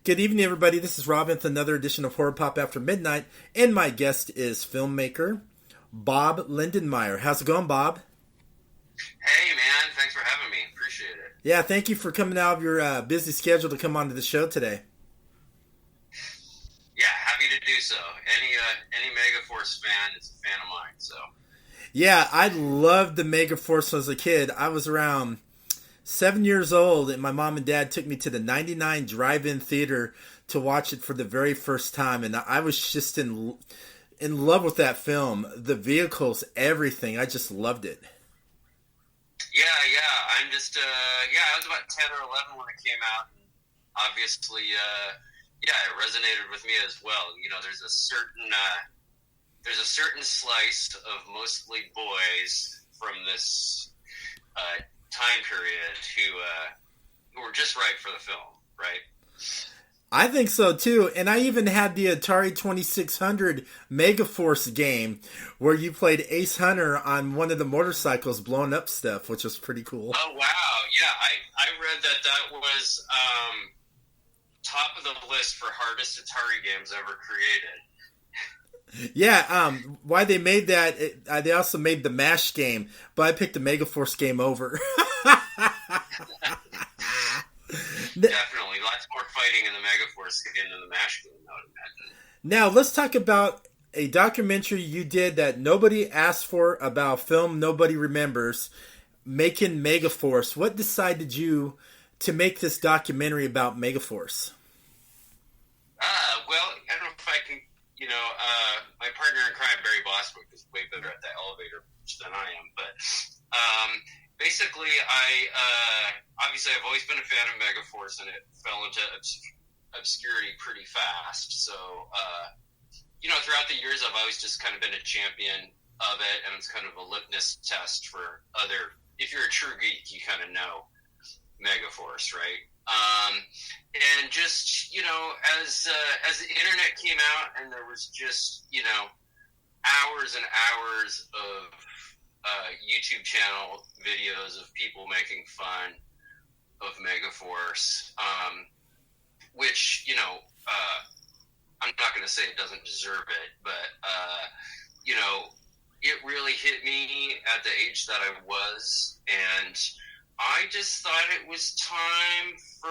Good evening, everybody. This is Robin with another edition of Horror Pop After Midnight, and my guest is filmmaker Bob Lindenmayer. How's it going, Bob? Hey, man. Thanks for having me. Appreciate it. Yeah, thank you for coming out of your busy schedule to come onto the show today. Yeah, happy to do so. Any Megaforce fan is a fan of mine. So. Yeah, I loved the Megaforce as a kid. I was around 7 years old, and my mom and dad took me to the 99 drive-in theater to watch it for the very first time, and I was just in love with that film. The vehicles, everything. I just loved it. Yeah. I was about 10 or 11 when it came out, and obviously, it resonated with me as well. You know, there's a certain slice of mostly boys from this time period who were just right for the film, right? I think so too, and I even had the Atari 2600 Megaforce game where you played Ace Hunter on one of the motorcycles blowing up stuff, which was pretty cool. Oh wow, yeah, I read that was top of the list for hardest Atari games ever created. Yeah, why they made that, they also made the MASH game, but I picked the Megaforce game over. Definitely. Lots more fighting in the Megaforce game than the MASH game, I would imagine. Now, let's talk about a documentary you did that nobody asked for about a film nobody remembers, Making Megaforce. What decided you to make this documentary about Megaforce? Well, I don't know if I can, my partner in crime, Barry Bostwick, is way better at the elevator pitch than I am, but basically, obviously I've always been a fan of Megaforce, and it fell into obscurity pretty fast. So, throughout the years, I've always just kind of been a champion of it, and it's kind of a litmus test for other. If you're a true geek, you kind of know Megaforce, right? And just as the internet came out, and there was just hours and hours of YouTube channel videos of people making fun of Megaforce, which, I'm not going to say it doesn't deserve it, but, it really hit me at the age that I was, and I just thought it was time for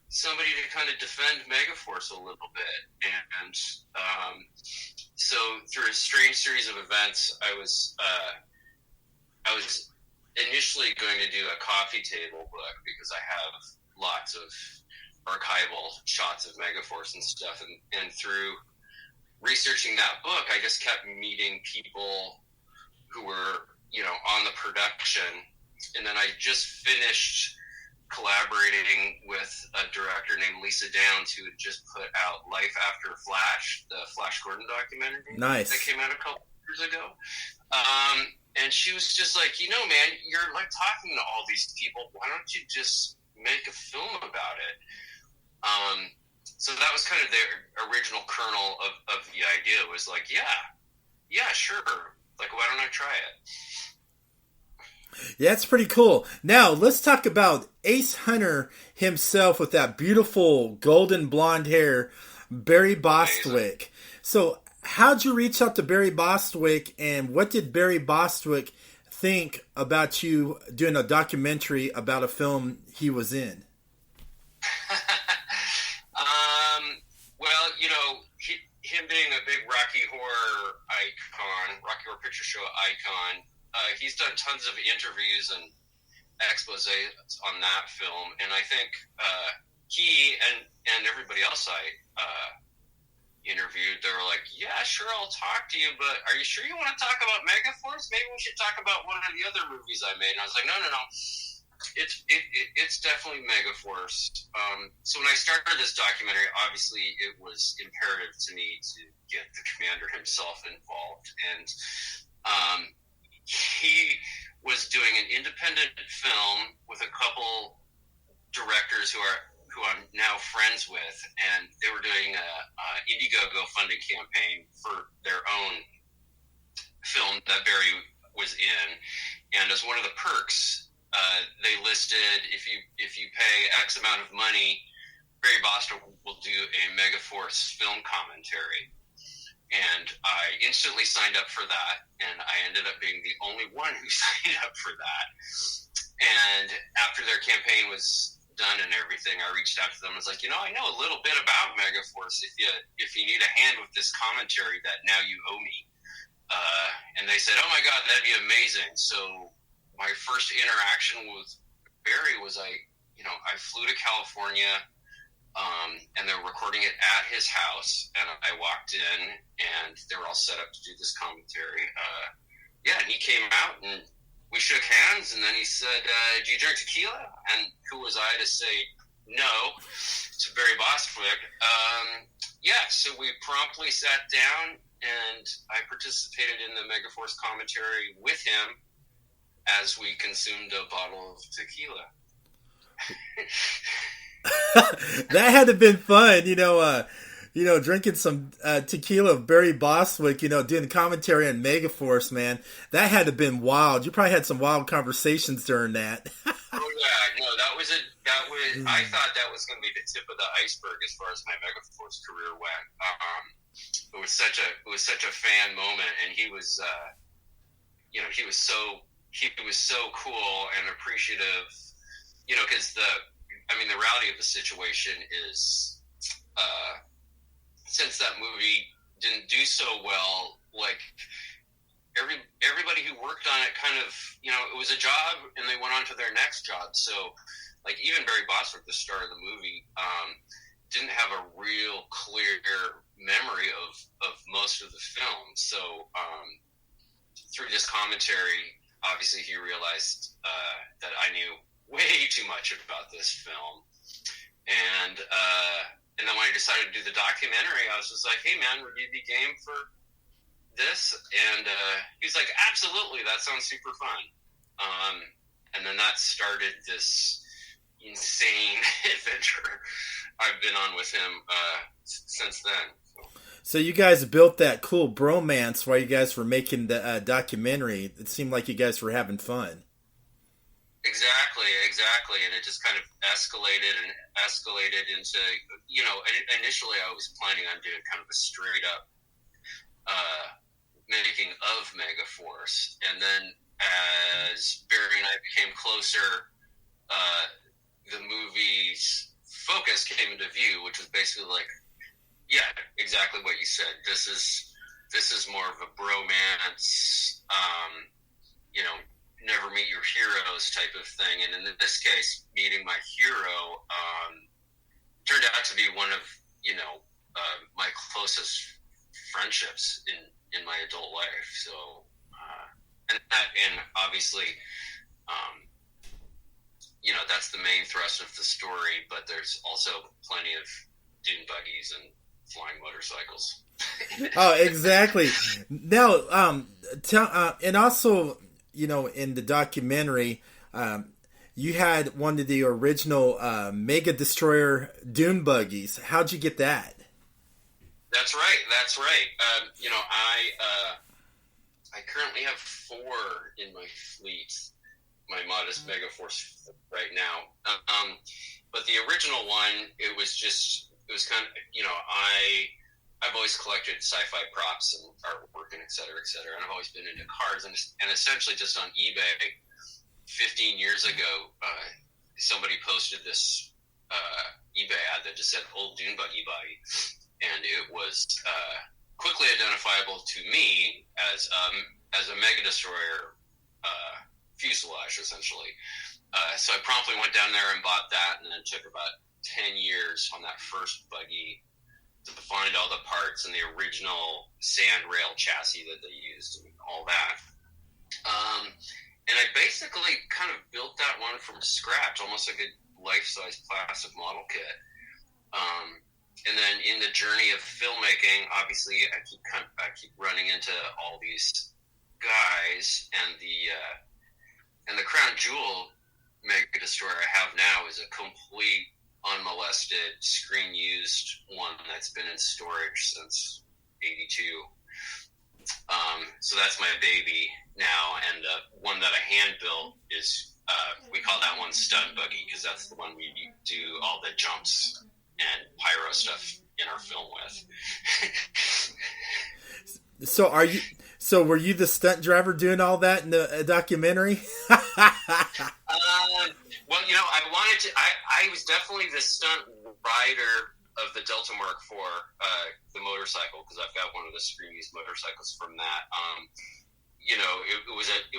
somebody to kind of defend Megaforce a little bit, and so through a strange series of events, I was initially going to do a coffee table book because I have lots of archival shots of Megaforce and stuff, and through researching that book, I just kept meeting people who were on the production, and then I just finished collaborating with a director named Lisa Downs, who had just put out Life After Flash, the Flash Gordon documentary. Nice. That came out a couple years ago. And she was just like, man, you're like talking to all these people. Why don't you just make a film about it? So that was kind of the original kernel of the idea, was like, yeah, sure. Like, why don't I try it? Yeah, it's pretty cool. Now, let's talk about Ace Hunter himself with that beautiful golden blonde hair, Barry Bostwick. Amazing. So, how'd you reach out to Barry Bostwick, and what did Barry Bostwick think about you doing a documentary about a film he was in? Well, him being a big Rocky Horror Picture Show icon, he's done tons of interviews and exposés on that film, and I think he and everybody else I interviewed, they were like, yeah, sure, I'll talk to you, but are you sure you want to talk about Megaforce? Maybe we should talk about one of the other movies I made. And I was like, no. It's definitely Megaforce. So when I started this documentary, obviously it was imperative to me to get the commander himself involved, and he was doing an independent film with a couple directors who I'm now friends with, and they were doing a Indiegogo funding campaign for their own film that Barry was in, and as one of the perks, they listed if you pay X amount of money, Barry Bostwick will do a Megaforce film commentary. And I instantly signed up for that, and I ended up being the only one who signed up for that. And after their campaign was done and everything, I reached out to them and was like, I know a little bit about Megaforce. If you need a hand with this commentary that now you owe me. And they said, oh my God, that'd be amazing. So my first interaction with Barry was I flew to California, and they were recording it at his house, and I walked in, and they were all set up to do this commentary. And he came out, and we shook hands, and then he said, do you drink tequila? And who was I to say no to Barry Bostwick? So we promptly sat down, and I participated in the Megaforce commentary with him as we consumed a bottle of tequila. That had to have been fun, drinking some tequila of Barry Bostwick, doing commentary on Megaforce, man. That had to have been wild. You probably had some wild conversations during that. Oh yeah, no, I thought that was going to be the tip of the iceberg as far as my Megaforce career went. It was such a fan moment, and he was, he was so cool and appreciative, because the reality of the situation is, since that movie didn't do so well, like everybody who worked on it kind of, it was a job and they went on to their next job. So like even Barry Bostwick, the star of the movie, didn't have a real clear memory of most of the film. So through this commentary, obviously he realized that I knew way too much about this film. And then when I decided to do the documentary, I was just like, hey man, would you be game for this? And he was like, absolutely, that sounds super fun. And then that started this insane adventure I've been on with him since then. So you guys built that cool bromance while you guys were making the documentary. It seemed like you guys were having fun. Exactly. And it just kind of escalated into, initially I was planning on doing kind of a straight up making of Megaforce. And then as Barry and I became closer, the movie's focus came into view, which was basically like, yeah, exactly what you said. This is more of a bromance, never meet your heroes type of thing. And in this case, meeting my hero turned out to be one of, my closest friendships in my adult life. So, and obviously, that's the main thrust of the story, but there's also plenty of dune buggies and flying motorcycles. Oh, exactly. Now, and also, in the documentary, you had one of the original Mega Destroyer dune buggies. How'd you get that? That's right. I currently have 4 in my fleet, my modest Megaforce right now. But the original one, it was kind of, I've always collected sci-fi props and artwork and et cetera, and I've always been into cars. And essentially just on eBay 15 years ago, somebody posted this eBay ad that just said old dune buggy body. And it was quickly identifiable to me as a Mega Destroyer fuselage, essentially. So I promptly went down there and bought that, and then took about 10 years on that first buggy to find all the parts and the original sand rail chassis that they used and all that. And I basically kind of built that one from scratch, almost like a life-size plastic model kit. And then in the journey of filmmaking, obviously I keep running into all these guys, and the crown jewel Mega Destroyer I have now is a complete unmolested screen used one that's been in storage since '82. So that's my baby now, and the one that I hand built is we call that one stunt buggy, because that's the one we do all the jumps and pyro stuff in our film with. So were you the stunt driver doing all that in the documentary? Well, I was definitely the stunt rider of the Delta Mark IV, the motorcycle, because I've got one of the Screamies motorcycles from that. It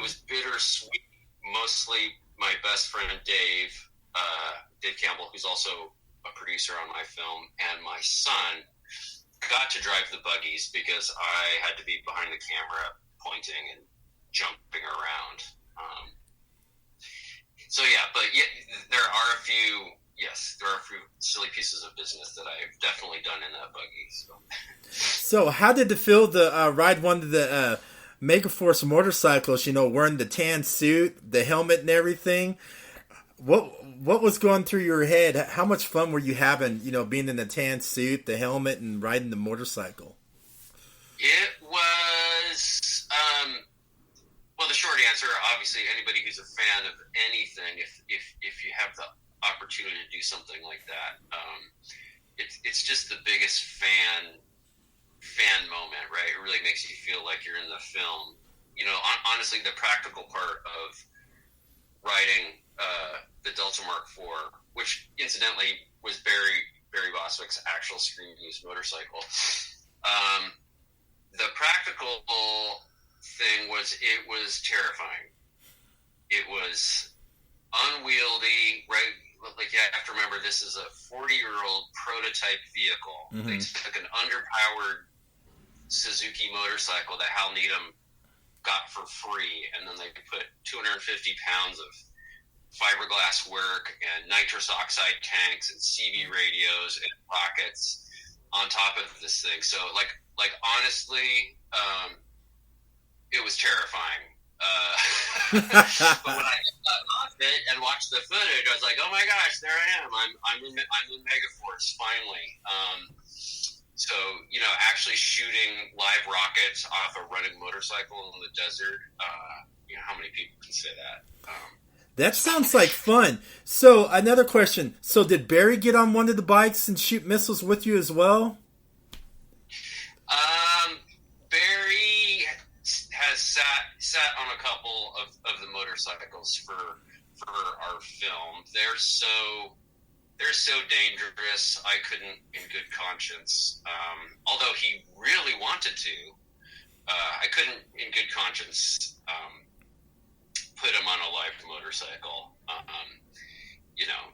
was bittersweet. Mostly my best friend Dave Campbell, who's also a producer on my film, and my son got to drive the buggies because I had to be behind the camera pointing and jumping around. There are a few silly pieces of business that I've definitely done in that buggy. So how did it feel to ride one of the Megaforce motorcycles, wearing the tan suit, the helmet and everything? What was going through your head? How much fun were you having, being in the tan suit, the helmet, and riding the motorcycle? It was, the short answer, obviously, anybody who's a fan of anything, if you have the opportunity to do something like that, it's just the biggest fan moment, right? It really makes you feel like you're in the film. Honestly, the practical part of riding the Delta Mark IV, which incidentally was Barry Bostwick's actual Scream News motorcycle. The practical thing was, it was terrifying. It was unwieldy, right? Like, you have to remember, this is a 40-year-old prototype vehicle. Mm-hmm. They took an underpowered Suzuki motorcycle that Hal Needham got for free, and then they put 250 pounds of fiberglass work and nitrous oxide tanks and CB radios and pockets on top of this thing. So, like honestly, it was terrifying. But when I got off it and watched the footage, I was like, "Oh my gosh, there I am! I'm in Megaforce finally." So, actually shooting live rockets off a running motorcycle in the desert. How many people can say that? That sounds like fun. So, another question. So, did Barry get on one of the bikes and shoot missiles with you as well? Barry has sat on a couple of the motorcycles for our film. They're so dangerous. I couldn't, in good conscience, although he really wanted to, I couldn't, in good conscience, put him on a live motorcycle.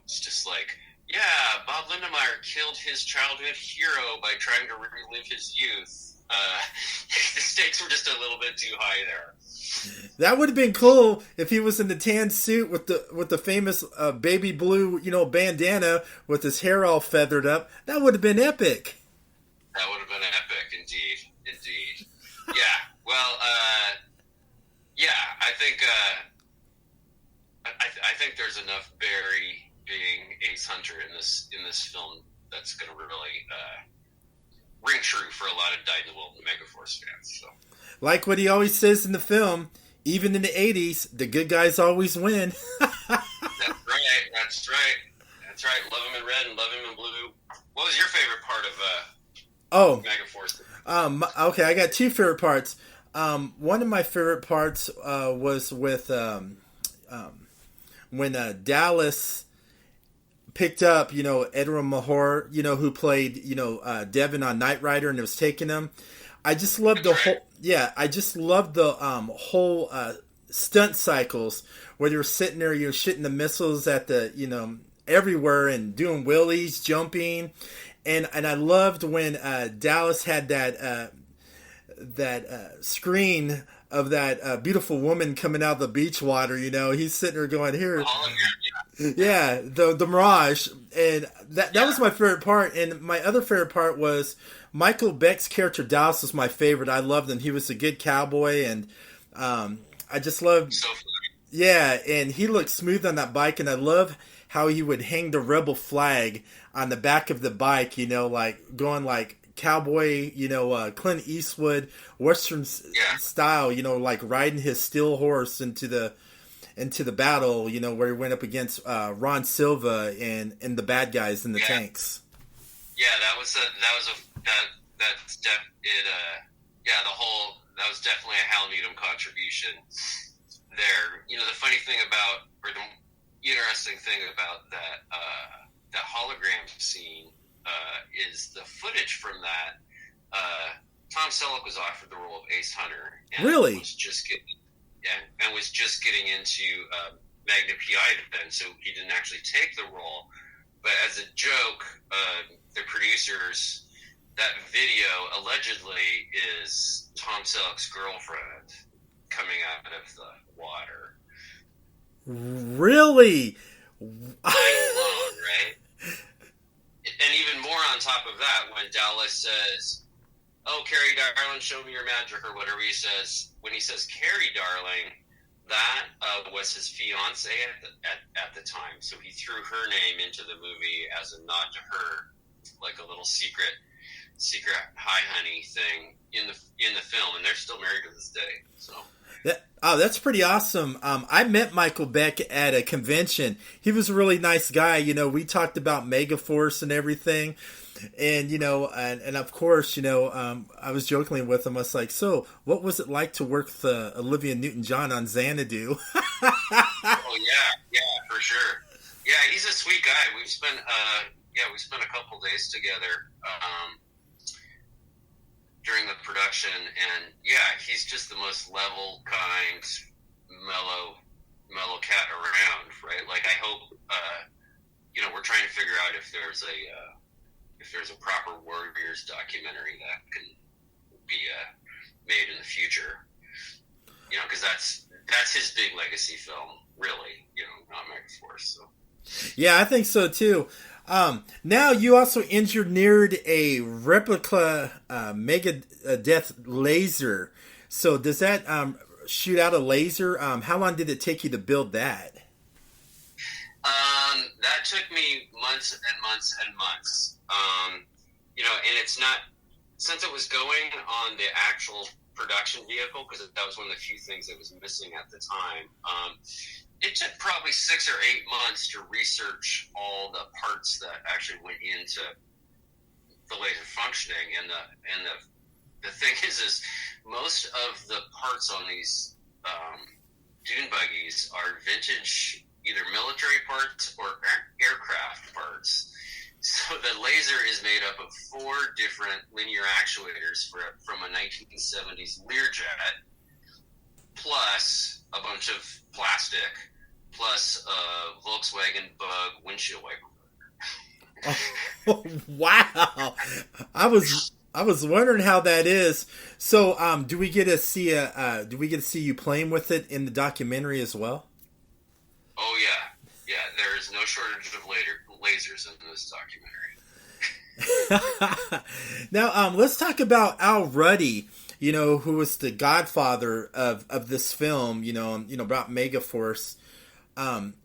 It's just like, yeah, Bob Lindenmayer killed his childhood hero by trying to relive his youth. The stakes were just a little bit too high there. That would have been cool if he was in the tan suit with the famous baby blue, bandana with his hair all feathered up. That would have been epic. That would have been epic, indeed. Yeah. Well, I think I think there's enough Barry being Ace Hunter in this film that's going to really ring true for a lot of dyed-in-the-wool Megaforce fans. So, like what he always says in the film, even in the 80s, the good guys always win. That's right. Love him in red and love him in blue. What was your favorite part of Megaforce? Okay, I got two favorite parts. One of my favorite parts was with when Dallas picked up, Edward Mahor, who played, Devin on Knight Rider, and it was taking him. I just loved the whole stunt cycles where they were sitting there, shooting the missiles at the, everywhere and doing wheelies, jumping, and I loved when Dallas had that screen of that beautiful woman coming out of the beach water. He's sitting there going, here. Yeah, the Mirage, and that was my favorite part. And my other favorite part was Michael Beck's character. Dallas was my favorite. I loved him. He was a good cowboy, and I just loved. Yeah, and he looked smooth on that bike, and I love how he would hang the rebel flag on the back of the bike. Like going like cowboy, Clint Eastwood Western style. Like riding his steel horse into the battle, where he went up against Ron Silva and the bad guys in the tanks. Yeah, that's it. Yeah, that was definitely a Hal Needham contribution there. You know, the funny thing about, or the interesting thing about that hologram scene is the footage from that. Tom Selleck was offered the role of Ace Hunter, and Really? was just getting into Magna PI then, so he didn't actually take the role. But as a joke, the producers, that video allegedly is Tom Selleck's girlfriend coming out of the water. Really? Mind blown, right? And even more on top of that, when Dallas says, "Oh, Carrie, darling, show me your magic," or whatever he says, when he says Carrie, darling, that was his fiance at the time. So he threw her name into the movie as a nod to her, like a little secret hi honey thing in the film, and they're still married to this day. So that's pretty awesome. I met Michael Beck at a convention. He was a really nice guy. You know, we talked about Megaforce and everything. And, you know, and of course, you know, I was jokingly with him. I was like, so what was it like to work with Olivia Newton-John on Xanadu? Oh, yeah, for sure. Yeah, he's a sweet guy. We spent a couple days together during the production. And, yeah, he's just the most level, kind, mellow cat around, right? Like, I hope, you know, we're trying to figure out if there's a proper Warriors documentary that can be made in the future, you know, because that's his big legacy film, really, you know, not Megaforce. So. Yeah, I think so too. Now you also engineered a replica Mega Death laser. So does that shoot out a laser? How long did it take you to build that? That took me months and months and months. You know, and it's not, since it was going on the actual production vehicle, because that was one of the few things that was missing at the time. It took probably 6 or 8 months to research all the parts that actually went into the laser functioning. And the thing is most of the parts on these dune buggies are vintage, either military parts or aircraft parts. So the laser is made up of 4 different linear actuators from a 1970s Learjet, plus a bunch of plastic, plus a Volkswagen Bug windshield wiper. Oh, wow! I was wondering how that is. So, do we get to see you playing with it in the documentary as well? Oh yeah. There is no shortage of lasers in this documentary. Now, let's talk about Al Ruddy. You know, who was the godfather of this film. You know, about Megaforce.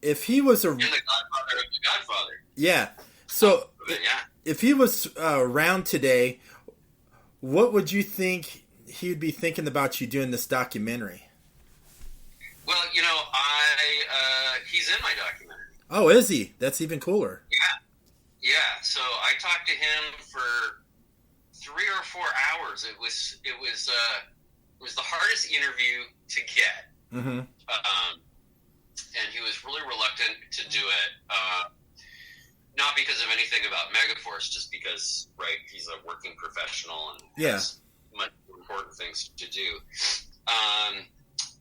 If he was and the godfather of the Godfather. Yeah. So, yeah. If he was around today, what would you think he would be thinking about you doing this documentary? Well, you know, he's in my documentary. Oh, is he? That's even cooler. Yeah. So I talked to him for 3 or 4 hours. It was the hardest interview to get. Mm-hmm. And he was really reluctant to do it. Not because of anything about Megaforce, just because, right, he's a working professional and has much important things to do.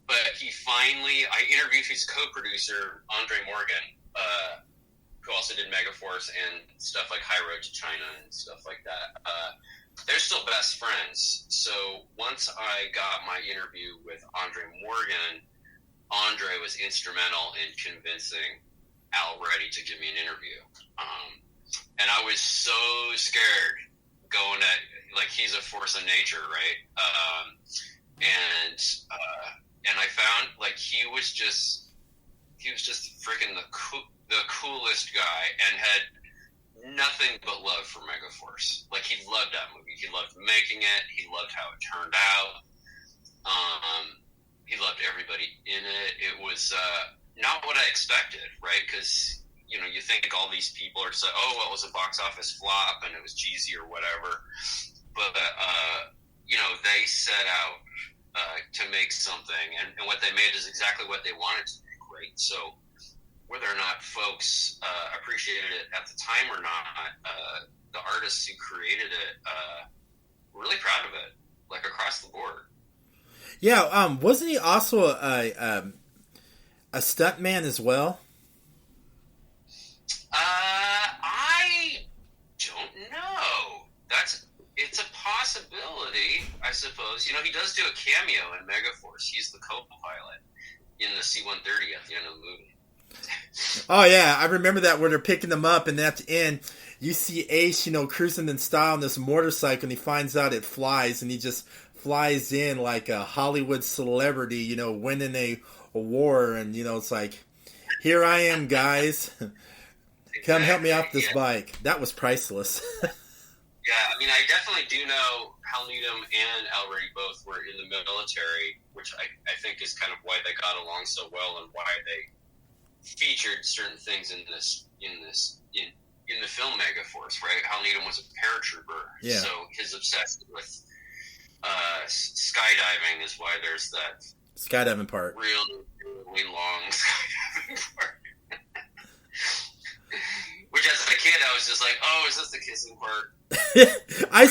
But I interviewed his co-producer, Andre Morgan, who also did Megaforce and stuff like High Road to China and stuff like that. They're still best friends. So once I got my interview with Andre Morgan, Andre was instrumental in convincing Al Ruddy to give me an interview. And I was so scared going at, like, he's a force of nature, right? And I found, like, he was just freaking the coolest guy and had nothing but love for Megaforce. Like, he loved that movie. He loved making it. He loved how it turned out. He loved everybody in it. It was not what I expected, right? Because you think all these people are just like, oh, well, it was a box office flop and it was cheesy or whatever. But, they set out to make something, and what they made is exactly what they wanted to make, right? So whether or not folks appreciated it at the time or not, the artists who created it were really proud of it, like across the board. Yeah, wasn't he also a stuntman as well? I don't know. It's a possibility, I suppose. He does do a cameo in Megaforce. He's the co-pilot in the C-130 at the end of the movie. Oh yeah, I remember that where they're picking them up, and at the end, you see Ace, cruising in style on this motorcycle, and he finds out it flies, and he just flies in like a Hollywood celebrity, winning a war, and it's like, here I am, guys. Come help me off this bike. That was priceless. Yeah, I definitely do know Hal Needham and Al Ray both were in the military, which I think is kind of why they got along so well and why they featured certain things in the film Megaforce, right? Hal Needham was a paratrooper, so his obsession with skydiving is why there's that skydiving part, really long skydiving part. Which, as a kid, I was just like, "Oh, is this the kissing part?" I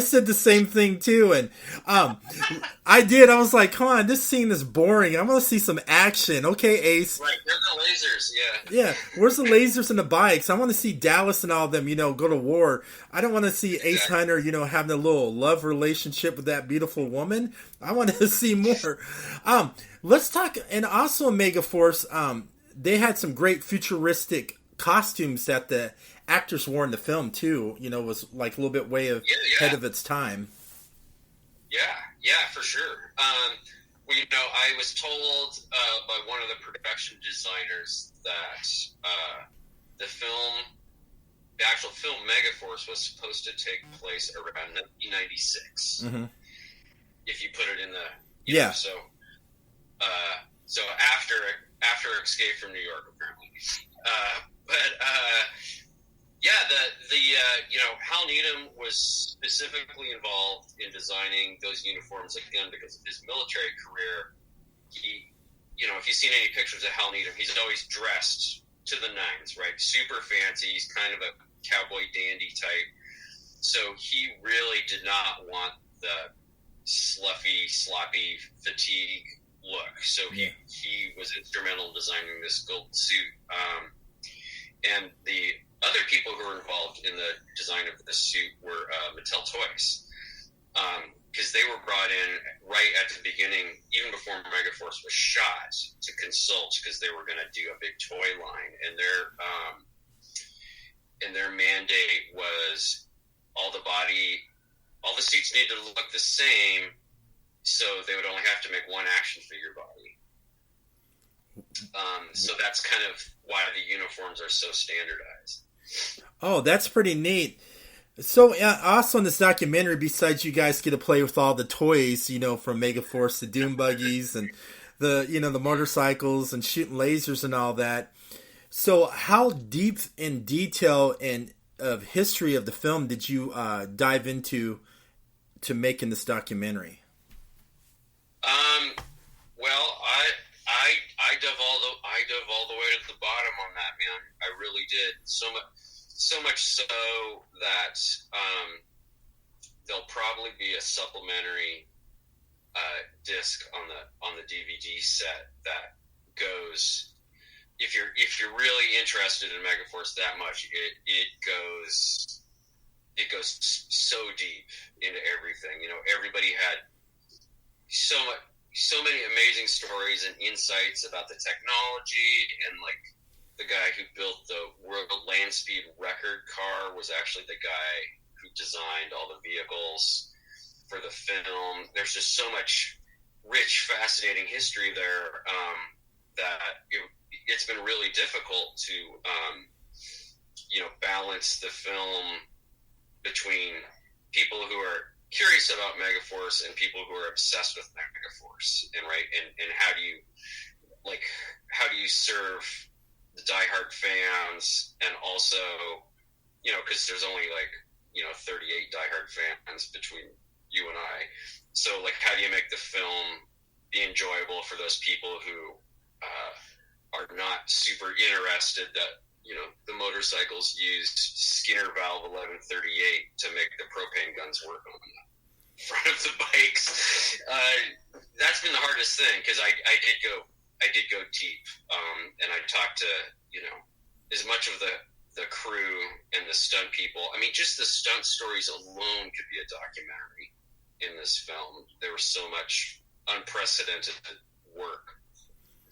said the same thing too, and I did. I was like, "Come on, this scene is boring. I want to see some action." Okay, Ace. Right, there's the lasers. Yeah. Where's the lasers and the bikes? I want to see Dallas and all of them, go to war. I don't want to see Ace Hunter, having a little love relationship with that beautiful woman. I want to see more. Let's talk, and also in Megaforce, they had some great futuristic costumes that the actors wore in the film too. Was like a little bit ahead of its time. Yeah, for sure. I was told by one of the production designers that the actual film Megaforce was supposed to take place around 1996. Mm-hmm. If you put it in the so after Escape from New York, apparently. Hal Needham was specifically involved in designing those uniforms, again, because of his military career. He, if you've seen any pictures of Hal Needham, he's always dressed to the nines, right? Super fancy. He's kind of a cowboy dandy type. So he really did not want the sloppy fatigue look. So he was instrumental in designing this gold suit. And the other people who were involved in the design of the suit were Mattel Toys, because they were brought in right at the beginning, even before Megaforce was shot, to consult, because they were going to do a big toy line, and their mandate was all the suits needed to look the same, so they would only have to make one action figure body. So that's kind of why the uniforms are so standardized. Oh, that's pretty neat. So also in this documentary, besides you guys get to play with all the toys, from Megaforce, the Doom buggies and the motorcycles and shooting lasers and all that. So how deep in detail and of history of the film did you dive into to making this documentary? Well, I dove all the way to the bottom on that, man. I really did. So much so that there'll probably be a supplementary disc on the DVD set that goes. If you're really interested in Megaforce that much, it goes so deep into everything. Everybody had so many amazing stories and insights about the technology, and like the guy who built the world land speed record car was actually the guy who designed all the vehicles for the film. There's just so much rich, fascinating history there that it's been really difficult to balance the film between people who are curious about Megaforce and people who are obsessed with Megaforce, and how do you serve the diehard fans, and also, because there's only 38 diehard fans between you and I. So how do you make the film be enjoyable for those people who are not super interested that the motorcycles used Skinner valve 1138 to make the propane guns work on the front of the bikes. That's been the hardest thing, because I did go deep, and I talked to as much of the crew and the stunt people. I mean, just the stunt stories alone could be a documentary in this film. There was so much unprecedented work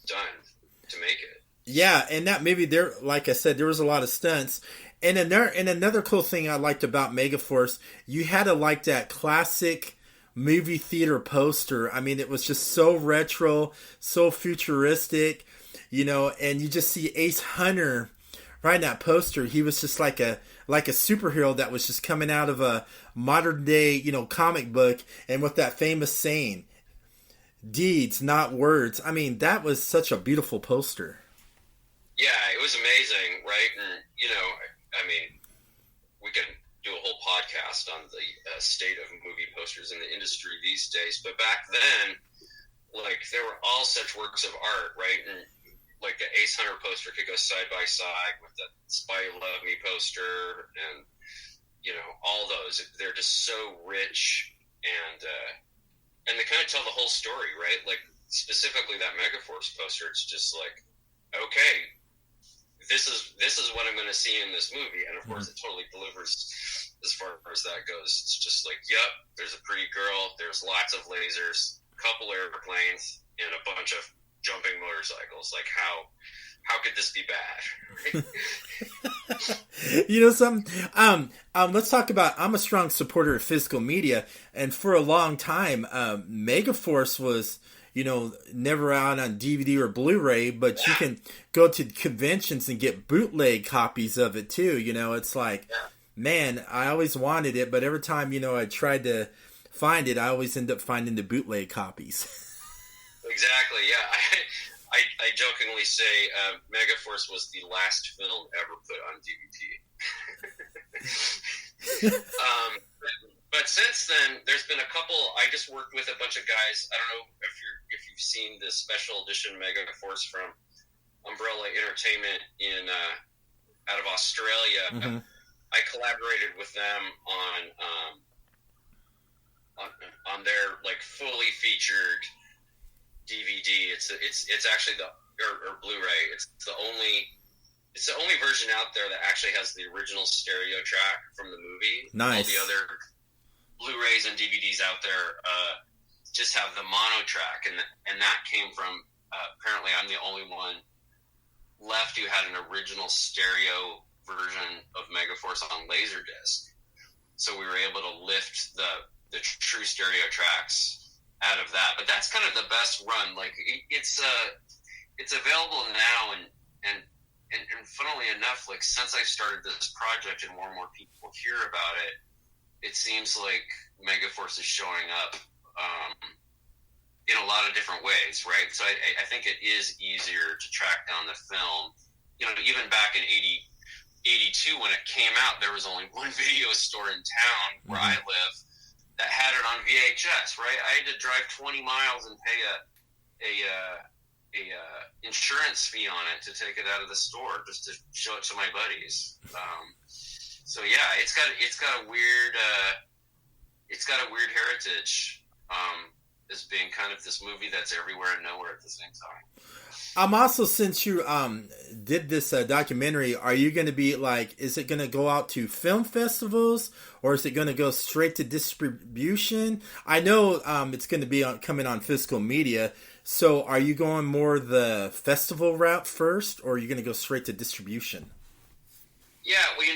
done to make it. Yeah, and that maybe there, like I said, there was a lot of stunts. And another cool thing I liked about Megaforce, you had to like that classic movie theater poster. I mean, it was just so retro, so futuristic, and you just see Ace Hunter right in that poster. He was just like a superhero that was just coming out of a modern day, comic book, and with that famous saying, "Deeds, not words." I mean, that was such a beautiful poster. Yeah, it was amazing, right? And, I mean, we can do a whole podcast on the state of movie posters in the industry these days. But back then, there were all such works of art, right? And, the Ace Hunter poster could go side by side with the Spy Who Loved Me poster and, all those. They're just so rich, and they kind of tell the whole story, right? Specifically that Megaforce poster, it's just okay, this is what I'm going to see in this movie, and of course it totally delivers as far as that goes. It's just yep, there's a pretty girl, there's lots of lasers, a couple airplanes, and a bunch of jumping motorcycles. How could this be bad? Let's talk about. I'm a strong supporter of physical media, and for a long time, Megaforce was, never out on DVD or Blu-ray, but you can go to conventions and get bootleg copies of it too. It's man, I always wanted it, but every time, I tried to find it, I always end up finding the bootleg copies. Exactly, yeah. I jokingly say Megaforce was the last film ever put on DVD. But since then, there's been a couple. I just worked with a bunch of guys. I don't know if you've seen the special edition Megaforce from Umbrella Entertainment out of Australia. Mm-hmm. I collaborated with them on their fully featured DVD. It's actually or Blu-ray. It's the only version out there that actually has the original stereo track from the movie. Nice. All the other Blu-rays and DVDs out there just have the mono track, and that came from apparently I'm the only one left who had an original stereo version of Megaforce on Laserdisc. So we were able to lift the true stereo tracks out of that. But that's kind of the best run. It's available now, and funnily enough, since I started this project and more people hear about it, it seems like Megaforce is showing up in a lot of different ways, right? So I think it is easier to track down the film. Even back in 82 when it came out, there was only one video store in town where I live that had it on VHS, right? I had to drive 20 miles and pay a insurance fee on it to take it out of the store just to show it to my buddies. So yeah, it's got a weird heritage as being kind of this movie that's everywhere and nowhere at the same time. Also, since you did this documentary, are you going to be is it going to go out to film festivals, or is it going to go straight to distribution? I know it's going to be coming on physical media. So are you going more the festival route first, or are you going to go straight to distribution? Yeah, well,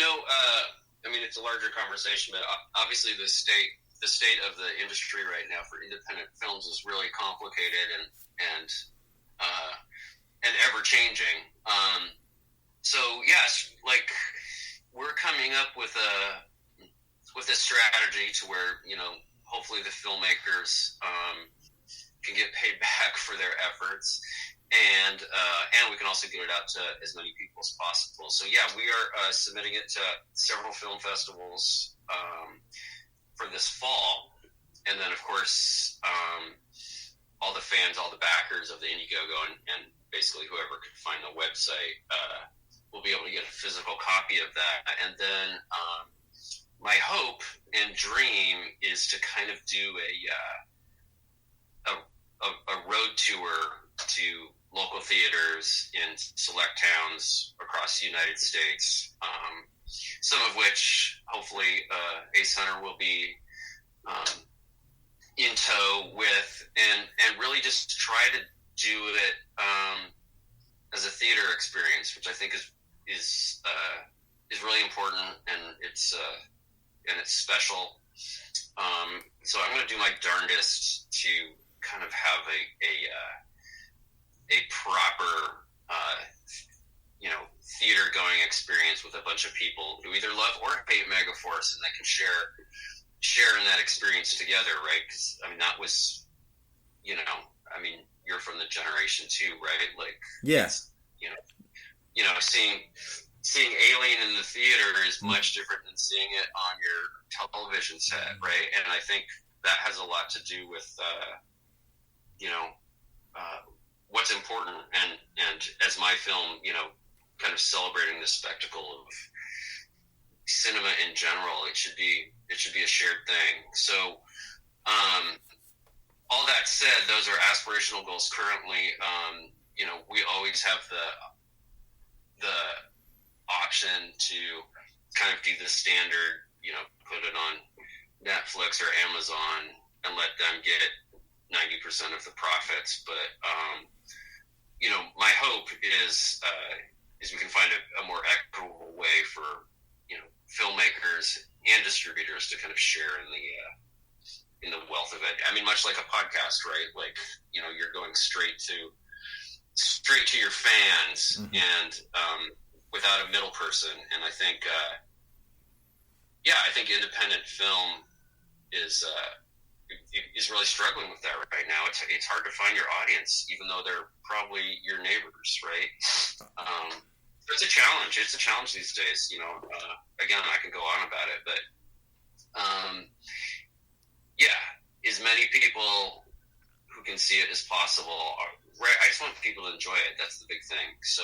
I mean, it's a larger conversation, but obviously the state of the industry right now for independent films is really complicated and ever changing. So yes, we're coming up with a strategy to where hopefully the filmmakers can get paid back for their efforts, and we can also get it out to as many people as possible. So yeah, we are submitting it to several film festivals for this fall, and then of course all the fans, all the backers of the Indiegogo, and basically whoever could find the website will be able to get a physical copy of that. And then my hope and dream is to kind of do a road tour to local theaters in select towns across the United States, some of which hopefully Ace Hunter will be in tow with, and really just try to do it as a theater experience, which I think is really important, and it's special. So I'm going to do my darndest to kind of have a proper theater going experience with a bunch of people who either love or hate Megaforce, and that can share in that experience together, right? Because that was, you're from the generation too, right? Like, yes, seeing Alien in the theater is much different than seeing it on your television set, right? And I think that has a lot to do with what's important, and as my film, kind of celebrating the spectacle of cinema in general, it should be a shared thing. So all that said, those are aspirational goals currently. We always have the option to kind of do the standard, put it on Netflix or Amazon and let them get 90% of the profits. But my hope is we can find a more equitable way for filmmakers and distributors to kind of share in the wealth of it. Much like a podcast, right? Like, you're going straight to your fans, mm-hmm. and without a middle person. And I think independent film is really struggling with that right now. It's hard to find your audience, even though they're probably your neighbors, right? It's a challenge. It's a challenge these days. Again, I can go on about it, but as many people who can see it as possible. Right, I just want people to enjoy it. That's the big thing. So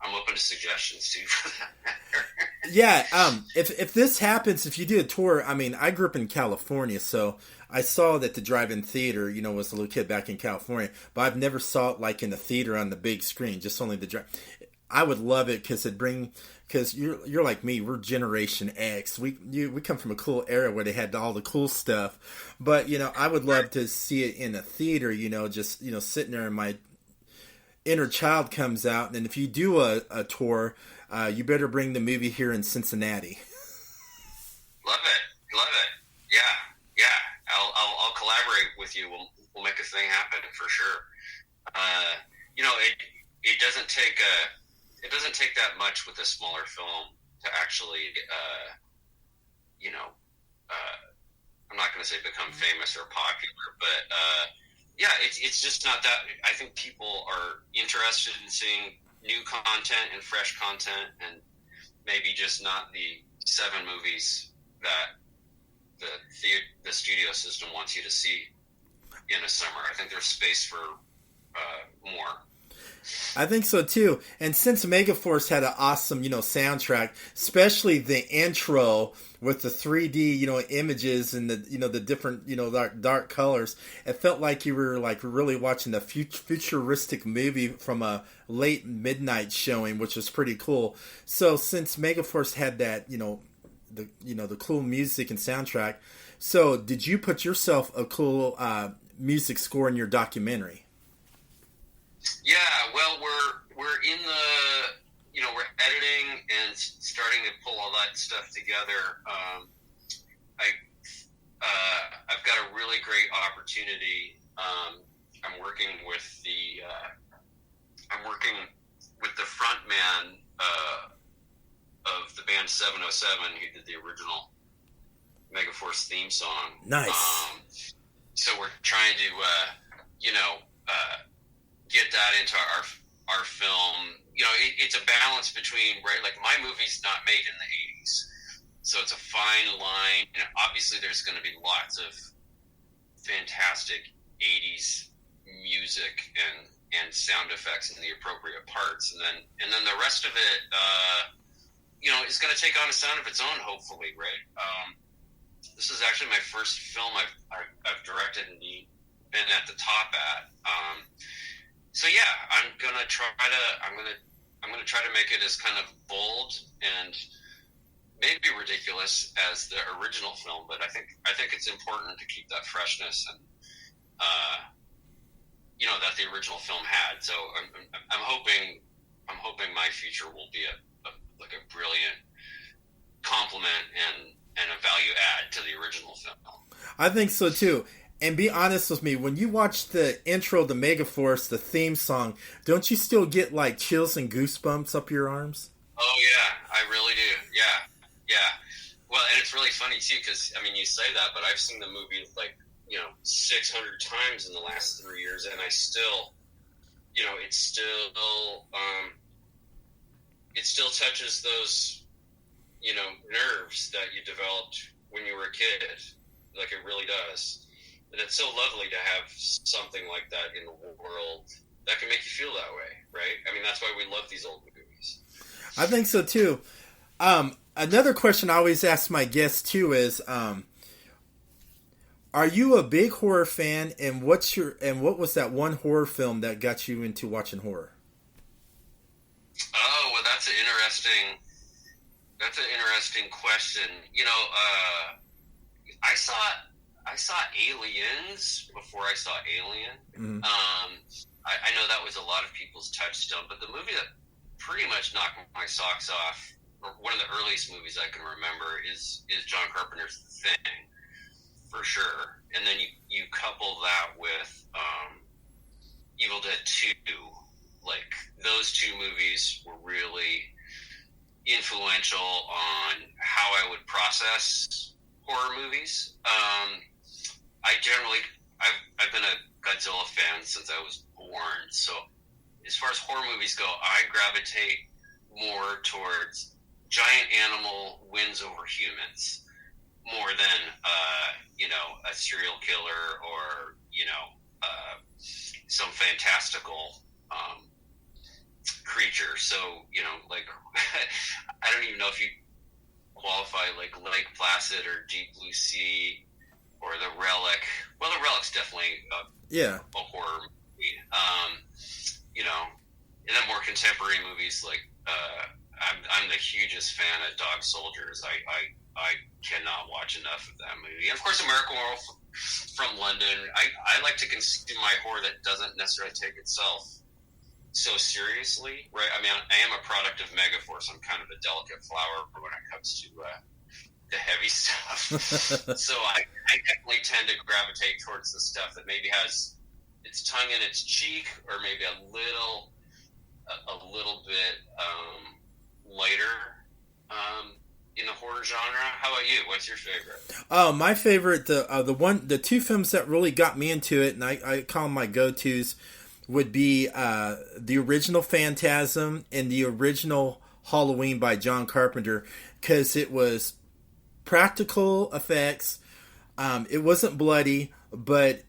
I'm open to suggestions too for that matter. Yeah, if this happens, if you do a tour, I grew up in California, so I saw that the drive-in theater, was a little kid back in California, but I've never saw it like in a theater on the big screen, just only the drive. I would love it because you're like me, we're Generation X. We come from a cool era where they had all the cool stuff, but I would love to see it in a theater. Just sitting there, and my inner child comes out. And if you do a tour, you better bring the movie here in Cincinnati. Love it. Yeah. I'll collaborate with you. We'll make a thing happen for sure. It doesn't take that much with a smaller film to actually, I'm not going to say become famous or popular, but it's just not that. I think people are interested in seeing new content and fresh content, and maybe just not the 7 movies that the studio system wants you to see in a summer. I think there's space for more. I think so too. And since Megaforce had an awesome, soundtrack, especially the intro with the 3D, images and the different, dark colors, it felt like you were like really watching a futuristic movie from a late midnight showing, which was pretty cool. So since Megaforce had that, the cool music and soundtrack, so did you put yourself a cool music score in your documentary? Yeah, well, we're in the, we're editing and starting to pull all that stuff together. I've got a really great opportunity. I'm working with the front man of the band 707, who did the original Megaforce theme song. Nice. So we're trying to, get that into our film. You know, it's a balance between, right, like my movie's not made in the 80s, so it's a fine line. And obviously there's going to be lots of fantastic 80s music and sound effects in the appropriate parts, and then the rest of it, you know, is going to take on a sound of its own, hopefully, right? This is actually my first film I've directed and been at the top at. So yeah, I'm gonna try to make it as kind of bold and maybe ridiculous as the original film, but I think it's important to keep that freshness and you know, that the original film had. So I'm hoping my future will be a brilliant compliment and a value add to the original film. I think so too. And be honest with me, when you watch the intro to Megaforce, the theme song, don't you still get like chills and goosebumps up your arms? Oh yeah, I really do. Yeah. Well, and it's really funny too, because I mean, you say that, but I've seen the movie like, you know, 600 times in the last 3 years, and I still, you know, it still touches those, you know, nerves that you developed when you were a kid. Like, it really does. And it's so lovely to have something like that in the world that can make you feel that way, right? I mean, that's why we love these old movies. I think so too. Another question I always ask my guests too is, are you a big horror fan, and what was that one horror film that got you into watching horror? Oh, well, that's an interesting question. You know, I saw Aliens before I saw Alien. Mm-hmm. I know that was a lot of people's touchstone, but the movie that pretty much knocked my socks off, or one of the earliest movies I can remember, is John Carpenter's The Thing, for sure. And then you couple that with Evil Dead 2. Like, those two movies were really influential on how I would process horror movies. I've been a Godzilla fan since I was born, so as far as horror movies go, I gravitate more towards giant animal wins over humans more than you know, a serial killer or, you know, some fantastical creature. So, you know, like I don't even know if you qualify like Lake Placid or Deep Blue Sea or The Relic. Well, The Relic's definitely a horror movie. You know, and then more contemporary movies like I'm the hugest fan of Dog Soldiers. I cannot watch enough of that movie. And of course, American Werewolf from London. I like to consume my horror that doesn't necessarily take itself so seriously, right? I mean, I am a product of Megaforce. I'm kind of a delicate flower when it comes to the heavy stuff. So I definitely tend to gravitate towards the stuff that maybe has its tongue in its cheek, or maybe a little bit lighter in the horror genre. How about you? What's your favorite? Oh, my favorite, the two films that really got me into it, and I call them my go-tos, would be the original Phantasm and the original Halloween by John Carpenter, because it was practical effects. It wasn't bloody, but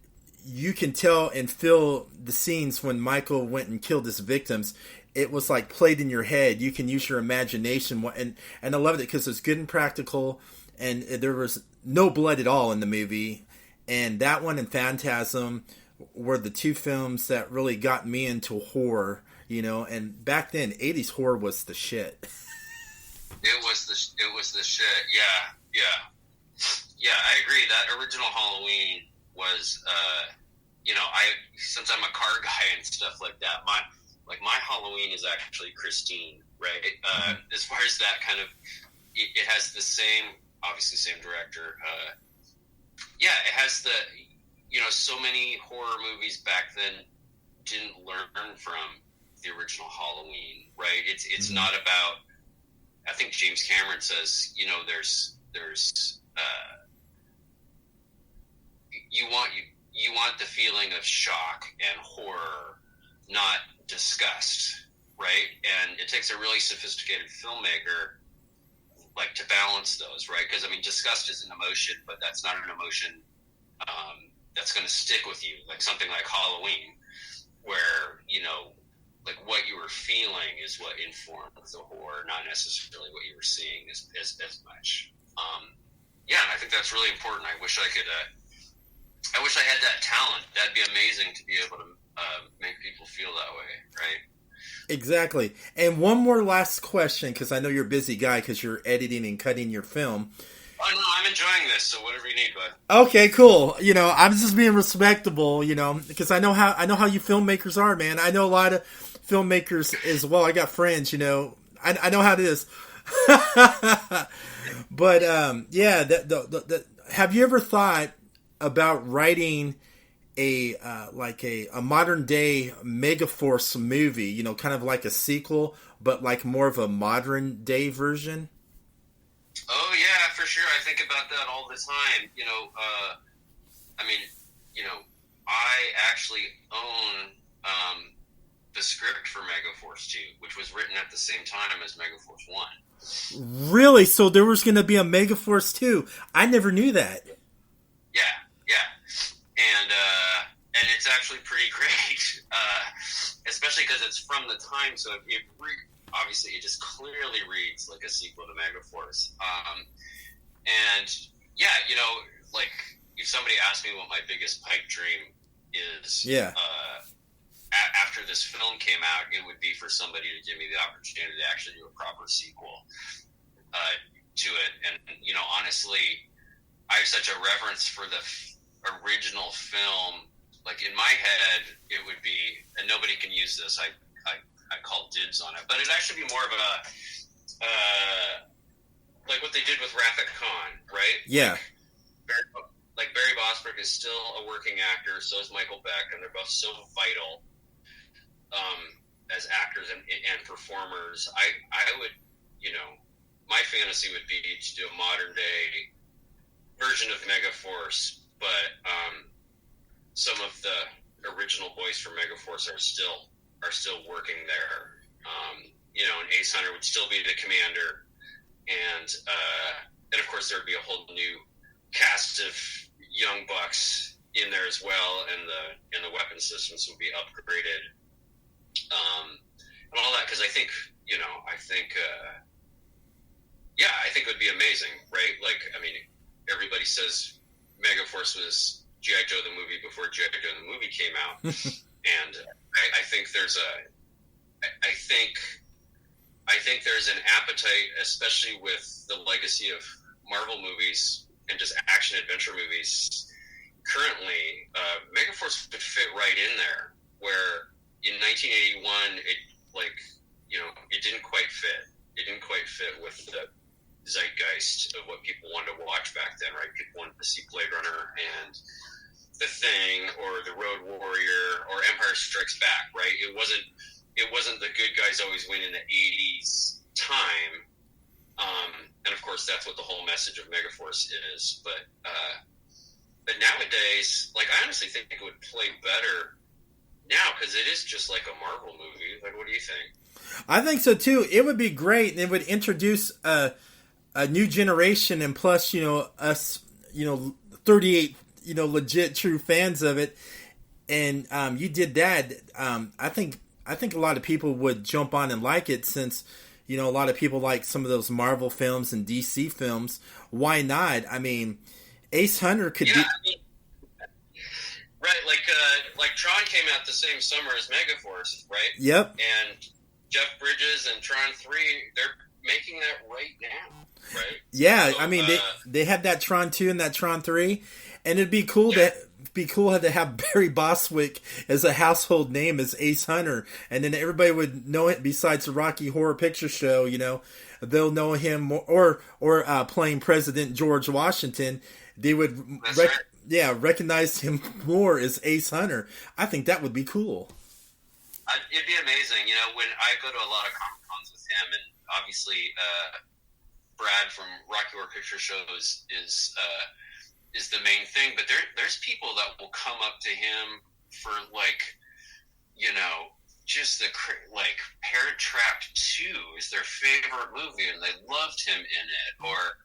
you can tell and feel the scenes when Michael went and killed his victims. It was like played in your head. You can use your imagination, and I loved it because it was good and practical, and there was no blood at all in the movie. And that one and Phantasm were the two films that really got me into horror, you know. And back then, 80s horror was the shit. It was the shit. Yeah. I agree. That original Halloween was, you know, since I'm a car guy and stuff like that, my Halloween is actually Christine, right? As far as that kind of, it has the same, obviously same director. It has the, you know, so many horror movies back then didn't learn from the original Halloween, right? It's not about, I think James Cameron says, you know, there's you want the feeling of shock and horror not discussed, right? And it takes a really sophisticated filmmaker, like, to balance those, right? Because, I mean, disgust is an emotion, but that's not an emotion that's going to stick with you, like something like Halloween, where, you know, like, what you were feeling is what informed the horror, not necessarily what you were seeing as much. Yeah, and I think that's really important. I wish I could. I wish I had that talent. That'd be amazing to be able to make people feel that way, right? Exactly. And one more last question, because I know you're a busy guy because you're editing and cutting your film. Oh no, I'm enjoying this. So whatever you need, bud. Okay, cool. You know, I'm just being respectable. You know, because I know how you filmmakers are, man. I know a lot of filmmakers as well. I got friends. You know, I know how it is. But yeah, have you ever thought about writing a modern day Megaforce movie? You know, kind of like a sequel, but like more of a modern day version. Oh yeah, for sure. I think about that all the time. You know, I mean, you know, I actually own the script for Megaforce 2, which was written at the same time as Megaforce 1. Really? So there was going to be a Megaforce 2? I never knew that. Yeah, and it's actually pretty great, especially because it's from the time. So obviously, it just clearly reads like a sequel to Megaforce. And yeah, you know, like, if somebody asked me what my biggest pipe dream is, after this film came out, it would be for somebody to give me the opportunity to actually do a proper sequel to it. And, you know, honestly, I have such a reverence for the original film. Like, in my head, it would be, and nobody can use this, I call dibs on it, but it'd actually be more of a, like what they did with Rafik Khan, right? Yeah. Like Barry Bostwick is still a working actor, so is Michael Beck, and they're both so vital as actors and performers. I would, you know, my fantasy would be to do a modern day version of Megaforce, but some of the original boys from Megaforce are still working there. You know, and Ace Hunter would still be the commander, and of course there would be a whole new cast of young bucks in there as well, and the weapon systems would be upgraded, and all that. Because I think it would be amazing, right? Like, I mean, everybody says Megaforce was G.I. Joe the movie before G.I. Joe the movie came out, and I think there's an appetite, especially with the legacy of Marvel movies and just action adventure movies currently. Megaforce would fit right in there, where in 1981 it didn't quite fit. It didn't quite fit with the zeitgeist of what people wanted to watch back then, right? People wanted to see Blade Runner and The Thing or The Road Warrior or Empire Strikes Back, right? It wasn't the good guys always win in the 80s time. And of course, that's what the whole message of Megaforce is. But nowadays, like, I honestly think it would play better now because it is just like a Marvel movie. Like, what do you think? I think so too. It would be great, and it would introduce a new generation, and plus, you know, us, you know, 38, you know, legit true fans of it. And you did that. I think a lot of people would jump on and like it, since, you know, a lot of people like some of those Marvel films and DC films. Why not? I mean, Ace Hunter could be... I mean, right, like Tron came out the same summer as Megaforce, right? Yep. And Jeff Bridges and Tron 3, they're making that right now, right? Yeah, So, I mean, they had that Tron 2 and that Tron 3, and it'd be cool to have Barry Bostwick as a household name as Ace Hunter, and then everybody would know it. Besides the Rocky Horror Picture Show, you know, they'll know him more, or playing President George Washington. They would recognize him more as Ace Hunter. I think that would be cool. It'd be amazing. You know, when I go to a lot of Comic-Cons with him, and obviously Brad from Rocky Horror Picture Shows is the main thing, but there's people that will come up to him for, like, just like Parent Trap 2 is their favorite movie and they loved him in it. Or,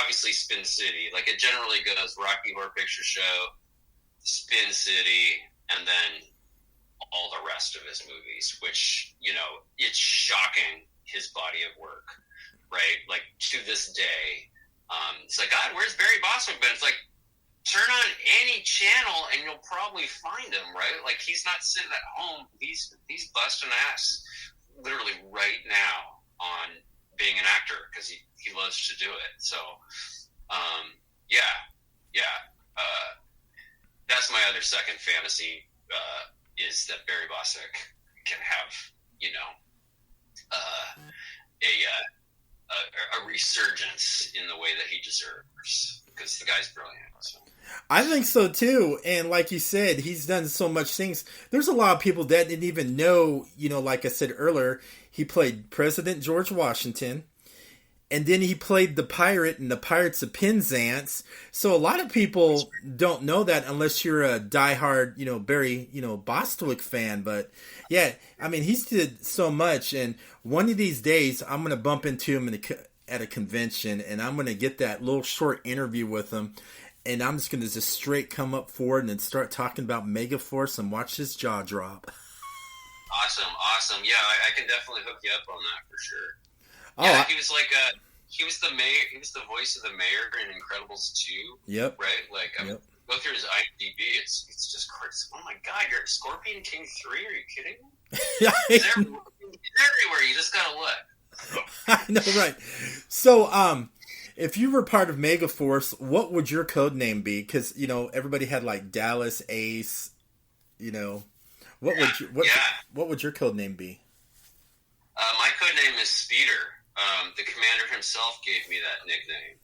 obviously Spin City. Like, it generally goes Rocky Horror Picture Show, Spin City, and then all the rest of his movies, which, it's shocking, his body of work, right? Like, to this day, it's like, God, where's Barry Bostwick been? It's like, turn on any channel and you'll probably find him, right? Like, he's not sitting at home. He's busting ass literally right now on being an actor because he loves to do it. So, that's my other second fantasy, is that Barry Bostwick can have, a resurgence in the way that he deserves, because the guy's brilliant. So. I think so too, and like you said, he's done so much things. There's a lot of people that didn't even know, like I said earlier, he played President George Washington, and then he played the pirate in the Pirates of Penzance. So a lot of people don't know that unless you're a diehard, Barry, Bostwick fan. But yeah, I mean, he's did so much, and one of these days I'm gonna bump into him at a convention, and I'm gonna get that little short interview with him. And I'm just going to just straight come up forward and start talking about Megaforce and watch his jaw drop. Awesome. Yeah, I can definitely hook you up on that for sure. Oh, yeah, he was like he was the mayor. He was the voice of the mayor in Incredibles 2. Yep. Right. Like, go through his IMDb. It's just crazy. Oh my God, you're Scorpion King 3? Are you kidding me? He's everywhere. You just gotta look. I know, right? So, if you were part of Megaforce, what would your code name be? Because everybody had like Dallas, Ace. What would your code name be? My code name is Speeder. The commander himself gave me that nickname.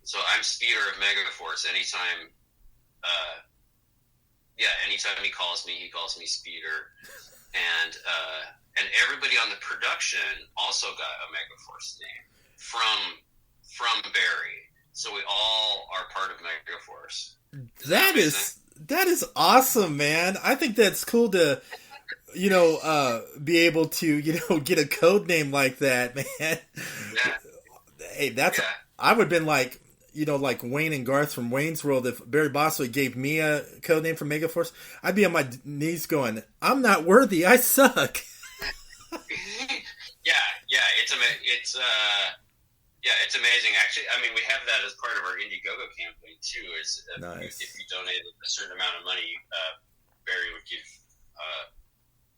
So I'm Speeder of Megaforce. Anytime he calls me Speeder. And everybody on the production also got a Megaforce name from Barry. So we all are part of Megaforce. That is awesome, man. I think that's cool to be able to get a code name like that, man. Yeah. Hey, I would have been like like Wayne and Garth from Wayne's World. If Barry Bostwick gave me a code name for Megaforce, I'd be on my knees going, "I'm not worthy. I suck." It's amazing. Actually, I mean, we have that as part of our Indiegogo campaign too. Nice. If you donated a certain amount of money, Barry would give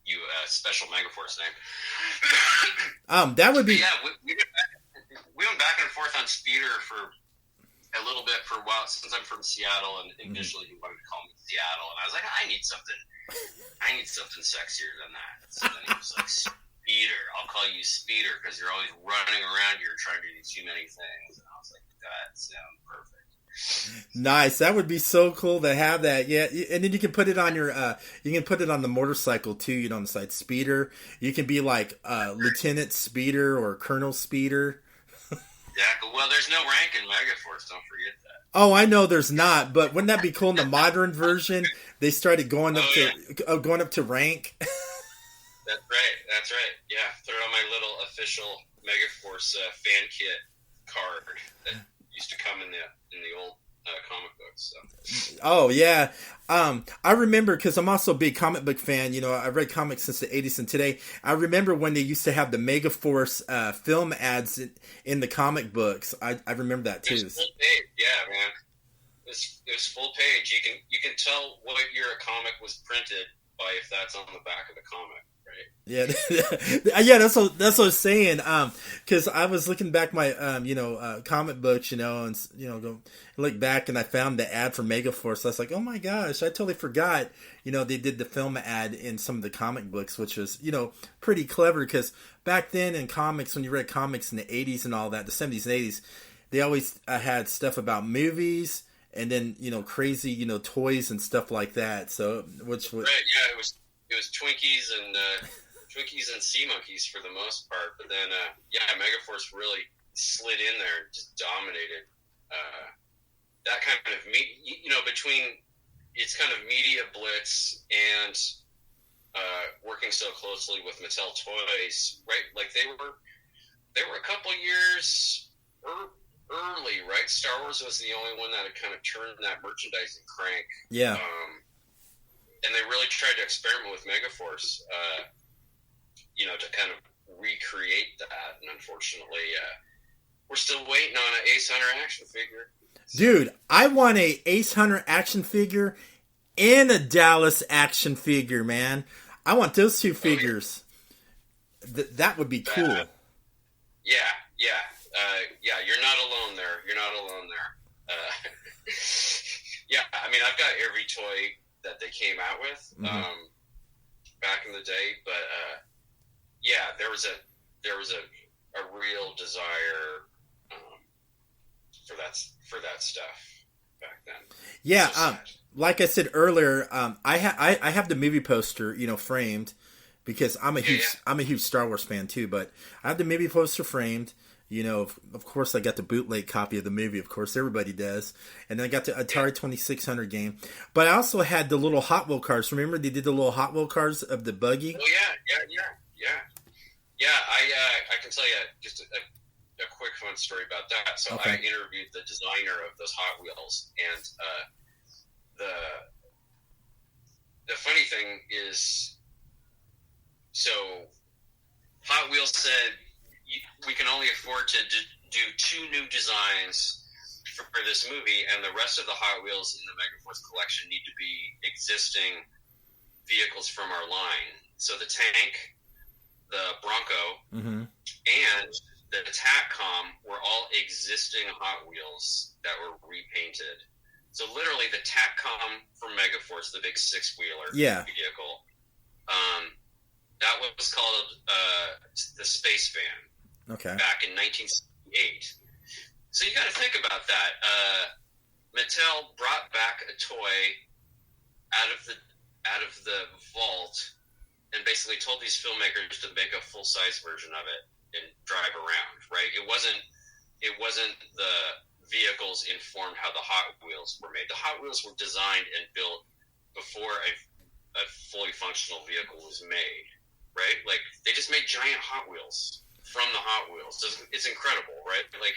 you a special Megaforce name. That would be. But yeah, we went back and forth on Speeder for a little bit for a while, since I'm from Seattle, and initially he wanted to call me Seattle, and I was like, I need something sexier than that. So then he was like, Speeder, I'll call you Speeder because you're always running around here trying to do too many things. And I was like, that sounds perfect. Nice. That would be so cool to have that. Yeah, and then you can put it on your you can put it on the motorcycle too, on the side, Speeder. You can be like Lieutenant Speeder or Colonel Speeder. Yeah, well, there's no rank in Megaforce, don't forget that. Oh, I know there's not, but wouldn't that be cool in the modern version? They started going up to rank. That's right. Yeah, throw on my little official Megaforce fan kit card that used to come in the old comic books. So. Oh yeah, I remember because I'm also a big comic book fan. I've read comics since the '80s, and today I remember when they used to have the Megaforce film ads in the comic books. I remember that too. It was full page, yeah, man. It was full page. You can tell what year a comic was printed by if that's on the back of the comic. Right. Yeah, that's what I was saying. Because I was looking back my comic books, and go look back, and I found the ad for Megaforce. I was like, oh my gosh, I totally forgot. They did the film ad in some of the comic books, which was pretty clever. Because back then in comics, when you read comics in the '80s and all that, the '70s and '80s, they always had stuff about movies, and then crazy toys and stuff like that. So which was right, yeah, it was Twinkies and Sea Monkeys for the most part, but then Megaforce really slid in there and just dominated that kind of between it's kind of media blitz and working so closely with Mattel Toys, right? Like they were a couple years early, right? Star Wars was the only one that had kind of turned that merchandising crank. Yeah. And they really tried to experiment with Megaforce, to kind of recreate that. And unfortunately, we're still waiting on an Ace Hunter action figure. Dude, I want a Ace Hunter action figure and a Dallas action figure, man. I want those two figures. That would be cool. Yeah. You're not alone there. Yeah, I mean, I've got every toy that they came out with back in the day, but yeah, there was a real desire for that stuff back then. Yeah, so like I said earlier, I have the movie poster, framed, because I'm a huge Star Wars fan too. But I have the movie poster framed. Of course, I got the bootleg copy of the movie. Of course, everybody does. And then I got the Atari 2600 game. But I also had the little Hot Wheel cars. Remember, they did the little Hot Wheel cars of the buggy? Oh, yeah. Yeah, I can tell you just a quick fun story about that. So Okay. I interviewed the designer of those Hot Wheels, and the funny thing is, so Hot Wheels said, we can only afford to do 2 new designs for this movie, and the rest of the Hot Wheels in the Megaforce collection need to be existing vehicles from our line. So the tank, the Bronco, and the Tatcom were all existing Hot Wheels that were repainted. So literally the Tatcom from Megaforce, the big 6-wheeler vehicle, that was called the Space Van. Okay. Back in 1968. So you got to think about that. Mattel brought back a toy out of the vault and basically told these filmmakers to make a full-size version of it and drive around. Right? It wasn't the vehicles informed how the Hot Wheels were made. The Hot Wheels were designed and built before a fully functional vehicle was made. Right? Like they just made giant Hot Wheels from the Hot Wheels. It's incredible, right? Like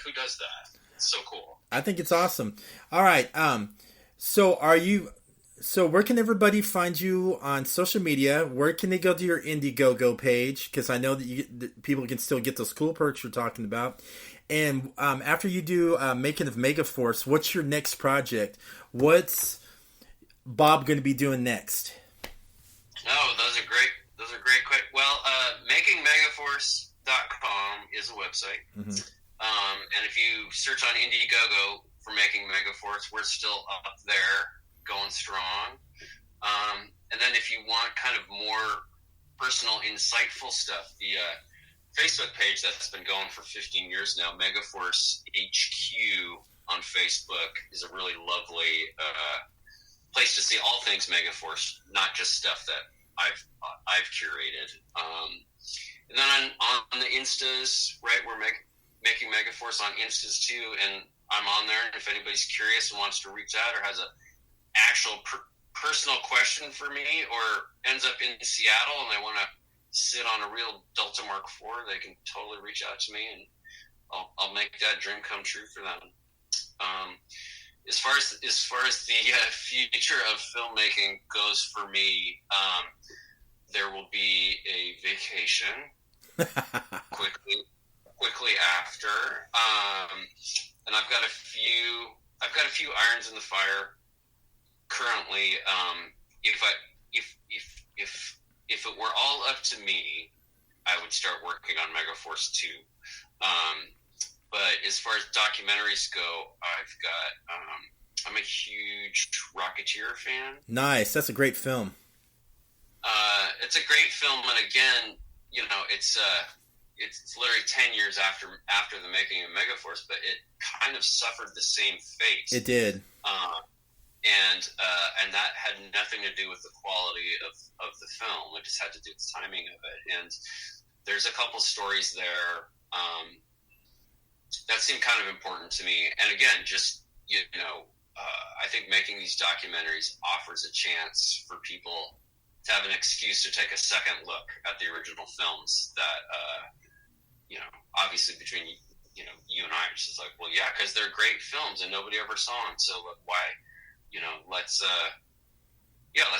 who does that? It's so cool. I think it's awesome. All right. So where can everybody find you on social media? Where can they go to your Indiegogo page? Because I know that people can still get those cool perks you're talking about. And after you do Making of Megaforce, what's your next project? What's Bob going to be doing next? Oh, those are great. Well, MakingMegaforce.com is a website. And if you search on Indiegogo for Making Megaforce, we're still up there, going strong. And then if you want kind of more personal, insightful stuff, the Facebook page that's been going for 15 years now, Megaforce HQ on Facebook, is a really lovely place to see all things Megaforce, not just stuff that I've curated. And then on the Instas, right, we're making Megaforce on Instas too, and I'm on there. And if anybody's curious and wants to reach out or has an actual personal question for me, or ends up in Seattle and they want to sit on a real Delta Mark IV, they can totally reach out to me, and I'll make that dream come true for them. As far as the future of filmmaking goes for me, there will be a vacation quickly after, and I've got a few irons in the fire currently. If it were all up to me, I would start working on Megaforce 2. But as far as documentaries go, I'm a huge Rocketeer fan. Nice. That's a great film. It's a great film, and again, it's literally 10 years after the making of Megaforce, but it kind of suffered the same fate. It did. And that had nothing to do with the quality of the film. It just had to do with the timing of it. And there's a couple stories there that seem kind of important to me. And again, just I think making these documentaries offers a chance for people to have an excuse to take a second look at the original films that, obviously between, you and I, it's just like, well, yeah, because they're great films and nobody ever saw them. So why, let's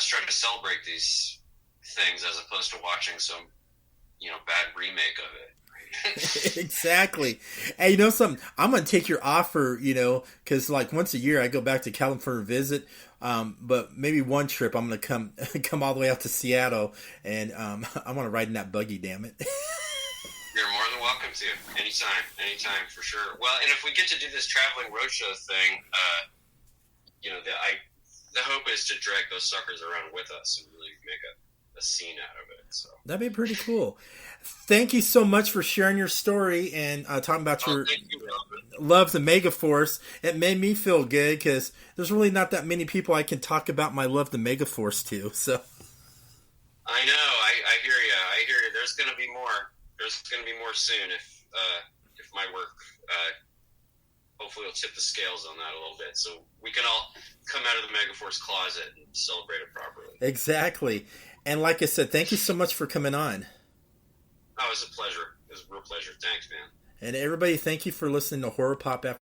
try to celebrate these things as opposed to watching some, bad remake of it. Exactly. Hey, you know something? I'm going to take your offer, because like once a year I go back to California to visit. But maybe one trip I'm going to come all the way out to Seattle, and I want to ride in that buggy, damn it. You're more than welcome to. Anytime for sure. Well, and if we get to do this traveling roadshow thing, the hope is to drag those suckers around with us and really make a scene out of it. So that'd be pretty cool. Thank you so much for sharing your story and talking about your love to Megaforce. It made me feel good because there's really not that many people I can talk about my love to Megaforce to. So I know. I hear you. There's going to be more. There's going to be more soon if my work hopefully will tip the scales on that a little bit, so we can all come out of the Megaforce closet and celebrate it properly. Exactly. And like I said, thank you so much for coming on. Oh, it was a pleasure. It was a real pleasure. Thanks, man. And everybody, thank you for listening to Horror Pop After